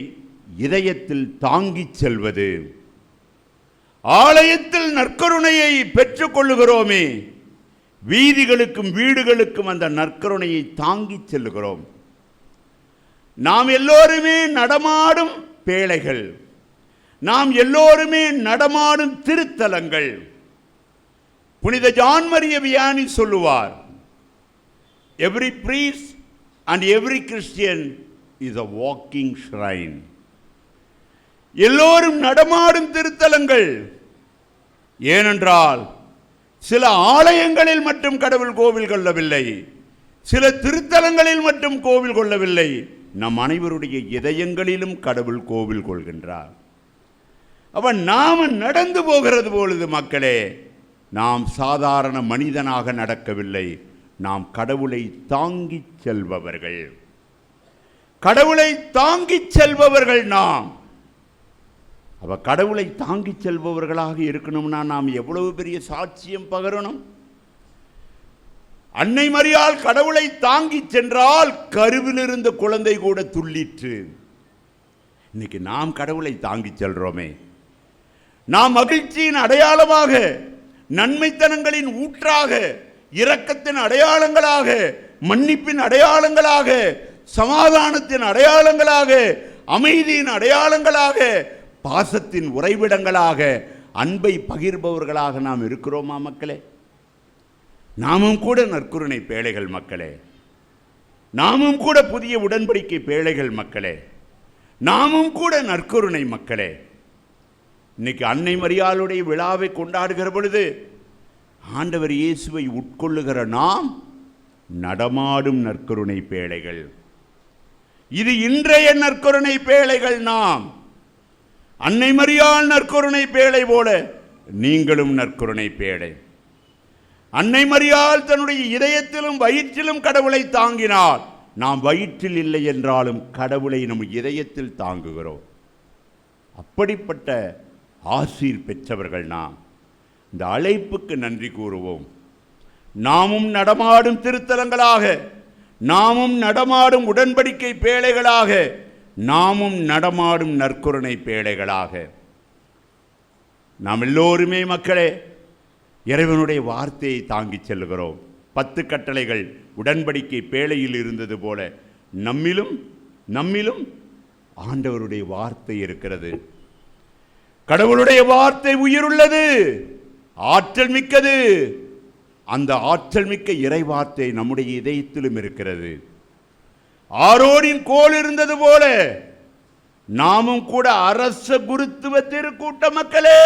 இதயத்தில் தாங்கிச் செல்வது. ஆலயத்தில் நற்கருணையை பெற்றுக் கொள்ளுகிறோமே, வீதிகளுக்கும் வீடுகளுக்கும் அந்த நற்கருணையை தாங்கிச் செல்லுகிறோம். நாம் எல்லோருமே நடமாடும் பேழைகள், நாம் எல்லோருமே நடமாடும் திருத்தலங்கள். புனித ஜான் மரிய வியானி சொல்லுவார், every priest and every Christian is a walking shrine. எல்லோரும் நடமாடும் திருத்தலங்கள். ஏனென்றால் சில ஆலயங்களில் மட்டும் கடவுள் கோவில் கொள்ளவில்லை, சில திருத்தலங்களில் மட்டும் கோவில் கொள்ளவில்லை, நம் அனைவருடைய இதயங்களிலும் கடவுள் கோவில் கொள்கின்றார். அவன் நாம நடந்து போகிறது பொழுது மக்களே, நாம் சாதாரண மனிதனாக நடக்கவில்லை, நாம் கடவுளை தாங்கிச் செல்பவர்கள். கடவுளை தாங்கிச் செல்பவர்கள் நாம். அவ கடவுளை தாங்கிச் செல்பவர்களாக இருக்கணும்னா நாம் எவ்வளவு பெரிய சாட்சியம் பகரணும். அன்னை மரியாள் கடவுளை தாங்கிச் சென்றால் கருவில் இருந்த குழந்தை கூட துள்ளிற்று. இன்னைக்கு நாம் கடவுளை தாங்கிச் செல்றோமே, நாம் மகிழ்ச்சியின் அடையாளமாக, நன்மைத்தனங்களின் ஊற்றாக, இரக்கத்தின் அடையாளங்களாக, மன்னிப்பின் அடையாளங்களாக, சமாதானத்தின் அடையாளங்களாக, அமைதியின் அடையாளங்களாக, பாசத்தின் உறைவிடங்களாக, அன்பை பகிர்பவர்களாக நாம் இருக்கிறோமா மக்களே? நாமும் கூட நற்கருணை பேழைகள் மக்களே, நாமும் கூட புதிய உடன்படிக்கை பேழைகள் மக்களே, நாமும் கூட நற்கருணை மக்களே. இன்னைக்கு அன்னை மரியாளுடைய விழாவை கொண்டாடுகிற பொழுது ஆண்டவர் இயேசுவை உட்கொள்ளுகிற நாம் நடமாடும் நற்கருணை பேழைகள். இது இன்றைய நற்கருணை பேழைகள். நாம் அன்னை மரியாள் நற்கருணை பேழை போல நீங்களும் நற்கருணை பேழை. அன்னை மரியாள் தன்னுடைய இதயத்திலும் வயிற்றிலும் கடவுளை தாங்கினார். நாம் வயிற்றில் இல்லை என்றாலும் கடவுளை நம் இதயத்தில் தாங்குகிறோம். அப்படிப்பட்ட ஆசீர் பெற்றவர்கள் நாம். இந்த அழைப்புக்கு நன்றி கூறுவோம். நாமும் நடமாடும் திருத்தலங்களாக, நாமும் நடமாடும் உடன்படிக்கை பேழைகளாக, நாமும் நடமாடும் நற்கருணை பேழைகளாக நாம் எல்லோருமே மக்களே இறைவனுடைய வார்த்தையை தாங்கிச் செல்கிறோம். 10 கட்டளைகள் உடன்படிக்கை பேழையில் இருந்தது போல நம்மிலும் ஆண்டவருடைய வார்த்தை இருக்கிறது. கடவுளுடைய வார்த்தை உயிருள்ளது, ஆற்றல் மிக்கது. அந்த ஆற்றல் மிக்க இறை வார்த்தை நம்முடைய இதயத்திலும் இருக்கிறது. ஆரோனின் கோல் இருந்தது போல நாமும் கூட அரச குருத்துவ திருக்கூட்ட மக்களே.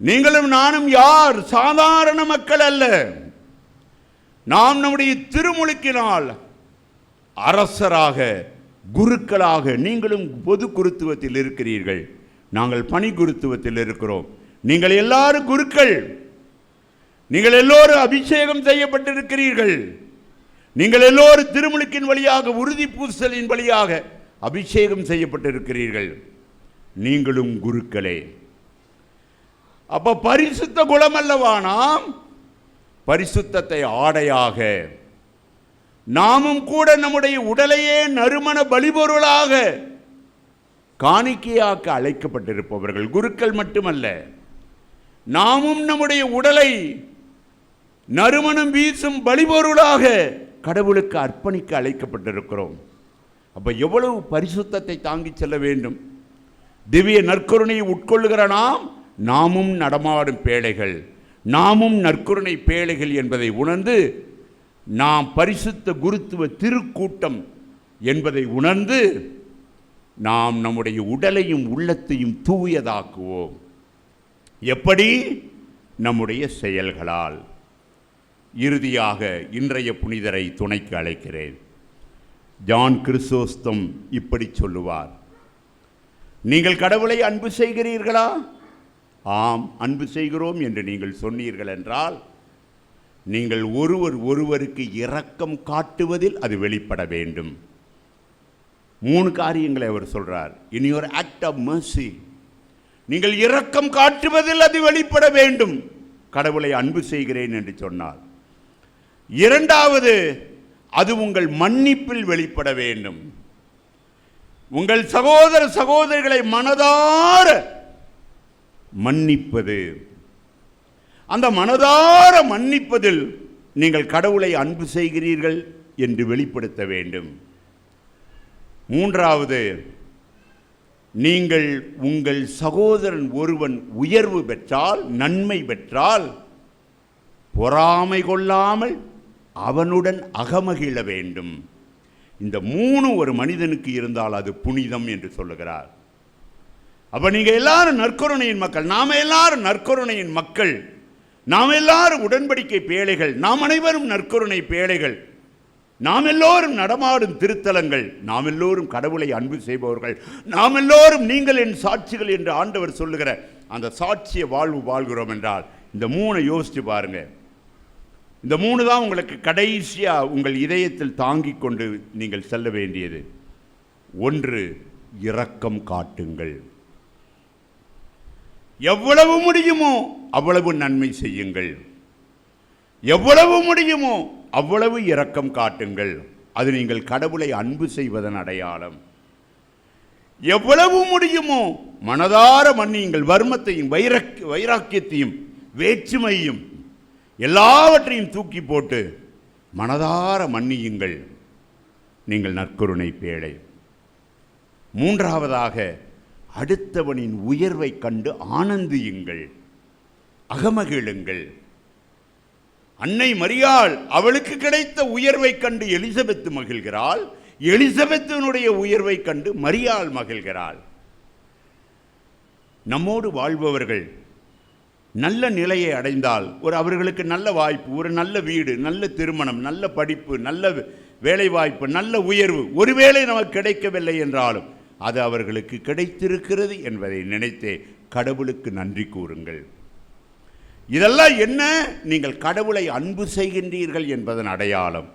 நீங்களும் நானும் யார்? சாதாரண மக்கள் அல்ல. நாம் நம்முடைய திருமுழுக்கினால் அரசராக, குருக்களாக, நீங்களும் பொது குருத்துவத்தில் இருக்கிறீர்கள், நாங்கள் பணி குருத்துவத்தில் இருக்கிறோம். நீங்கள் எல்லாரும் குருக்கள். நீங்கள் எல்லோரும் அபிஷேகம் செய்யப்பட்டிருக்கிறீர்கள். நீங்கள் எல்லோரும் திருமுழுக்கின் வழியாக, உறுதி பூசலின் வழியாக அபிஷேகம் செய்யப்பட்டிருக்கிறீர்கள். நீங்களும் குருக்களே. அப்ப பரிசுத்த குலம் அல்லவா நாம்? பரிசுத்தத்தை ஆடையாக, நாமும் கூட நம்முடைய உடலையே நறுமண பலிபொருளாக காணிக்கையாக்க அழைக்கப்பட்டிருப்பவர்கள் குருக்கள் மட்டுமல்ல. நாமும் நம்முடைய உடலை நறுமணம் வீசும் பலிபொருளாக கடவுளுக்கு அர்ப்பணிக்க அழைக்கப்பட்டிருக்கிறோம். அப்ப எவ்வளவு பரிசுத்தத்தை தாங்கி செல்ல வேண்டும். திவ்ய நற்கருணையை உட்கொள்ளுகிற நாமும் நடமாடும் பேழைகள், நாமும் நற்கருணை பேழைகள் என்பதை உணர்ந்து, நாம் பரிசுத்த குருத்துவ திருக்கூட்டம் என்பதை உணர்ந்து, நாம் நம்முடைய உடலையும் உள்ளத்தையும் தூயதாக்குவோம். எப்படி? நம்முடைய செயல்களால். இறுதியாக இன்றைய புனிதரை துணைக்கு அழைக்கிறேன். ஜான் கிறிசோஸ்தம் இப்படி சொல்லுவார்: நீங்கள் கடவுளை அன்பு செய்கிறீர்களா? ஆம், அன்பு செய்கிறோம் என்று நீங்கள் சொன்னீர்கள் என்றால், நீங்கள் ஒருவருக்கு இரக்கம் காட்டுவதில் அது வெளிப்பட வேண்டும். 3 காரியங்களை அவர் சொல்றார். In your act of mercy, நீங்கள் இரக்கம் காட்டுவதில் அது வெளிப்பட வேண்டும். கடவுளை அன்பு செய்கிறேன் என்று சொன்னார். 2வது, அது உங்கள் மன்னிப்பில் வெளிப்பட வேண்டும். உங்கள் சகோதர சகோதரிகளை மனதார மன்னிப்பது, அந்த மனதார மன்னிப்பதில் நீங்கள் கடவுளை அன்பு செய்கிறீர்கள் என்று வெளிப்படுத்த வேண்டும். 3வது, நீங்கள் உங்கள் சகோதரன் ஒருவன் உயர்வு பெற்றால், நன்மை பெற்றால், பொறாமை கொள்ளாமல் அவனுடன் அகமகிழ வேண்டும். இந்த 3 ஒரு மனிதனுக்கு இருந்தால் அது புனிதம் என்று சொல்லுகிறார். அப்ப நீங்க எல்லாரும் நற்கருணையின் மக்கள், நாம எல்லாரும் நற்கருணையின் மக்கள், நாம் எல்லாரும் உடன்படிக்கை பேழைகள், நாம் அனைவரும் நற்கருணை பேழைகள். நாம் எல்லோரும் நடமாடும் திருத்தலங்கள், நாம் எல்லோரும் கடவுளை அன்பு செய்பவர்கள், நாம் எல்லோரும் நீங்கள் என் சாட்சிகள் என்று ஆண்டவர் சொல்லுகிற அந்த சாட்சிய வாழ்வு வாழ்கிறோம் என்றால் இந்த 3 யோசிச்சு பாருங்க. இந்த 3 தான் உங்களுக்கு கடைசியாக உங்கள் இதயத்தில் தாங்கிக் கொண்டு நீங்கள் செல்ல வேண்டியது. 1, இரக்கம் காட்டுங்கள். எவ்வளவு முடியுமோ அவ்வளவு நன்மை செய்யுங்கள், எவ்வளவு முடியுமோ அவ்வளவு இரக்கம் காட்டுங்கள். அது நீங்கள் கடவுளை அன்பு செய்வதன் அடையாளம். எவ்வளவு முடியுமோ மனதார மன்னியுங்கள். வர்மத்தையும் வைராக்கியத்தையும் வேற்றுமையும் எல்லாவற்றையும் தூக்கி போட்டு மனதார மன்னியுங்கள். நீங்கள் நற்கருணை பேழை. 3ஆவதாக, அடுத்தவனின் உயர்வை கண்டு ஆனந்தியுங்கள், அகமகிழுங்கள். அன்னை மரியாள் அவளுக்கு கிடைத்த உயர்வை கண்டு எலிசபெத்து மகிழ்கிறாள், எலிசபெத்தினுடைய உயர்வை கண்டு மரியாள் மகிழ்கிறாள். நம்மோடு வாழ்பவர்கள் நல்ல நிலையை அடைந்தால், அவர்களுக்கு நல்ல வாய்ப்பு, ஒரு நல்ல வீடு, நல்ல திருமணம், நல்ல படிப்பு, நல்ல வேலைவாய்ப்பு, நல்ல உயர்வு ஒருவேளை நமக்கு கிடைக்கவில்லை என்றாலும் அது அவர்களுக்கு கிடைத்திருக்கிறது என்பதை நினைத்தே கடவுளுக்கு நன்றி கூறுங்கள். இதெல்லாம் என்ன? நீங்கள் கடவுளை அன்பு செய்கின்றீர்கள் என்பதன் அடையாளம்.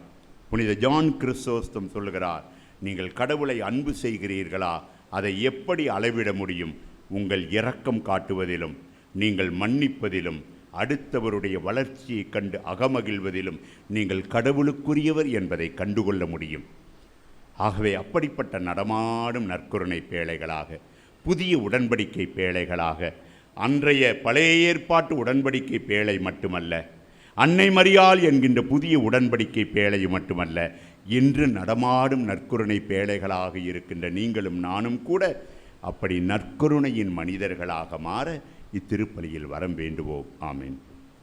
புனித ஜான் கிறிஸ்தோஸ்தம் சொல்லுகிறார், நீங்கள் கடவுளை அன்பு செய்கிறீர்களா? அதை எப்படி அளவிட முடியும்? உங்கள் இரக்கம் காட்டுவதிலும், நீங்கள் மன்னிப்பதிலும், அடுத்தவருடைய வளர்ச்சியை கண்டு அகமகிழ்வதிலும் நீங்கள் கடவுளுக்குரியவர் என்பதை கண்டுகொள்ள முடியும். ஆகவே அப்படிப்பட்ட நடமாடும் நற்கருணை பேழைகளாக, புதிய உடன்படிக்கை பேழைகளாக, அன்றைய பழைய ஏற்பாட்டு உடன்படிக்கை பேழை மட்டுமல்ல, அன்னை மரியாள் என்கின்ற புதிய உடன்படிக்கை பேழை மட்டுமல்ல, இன்று நடமாடும் நற்கருணை பேழைகளாக இருக்கின்ற நீங்களும் நானும் கூட அப்படி நற்கருணையின் மனிதர்களாக மாற இத்திருப்பலியில் வரம் வேண்டுவோம். ஆமென்.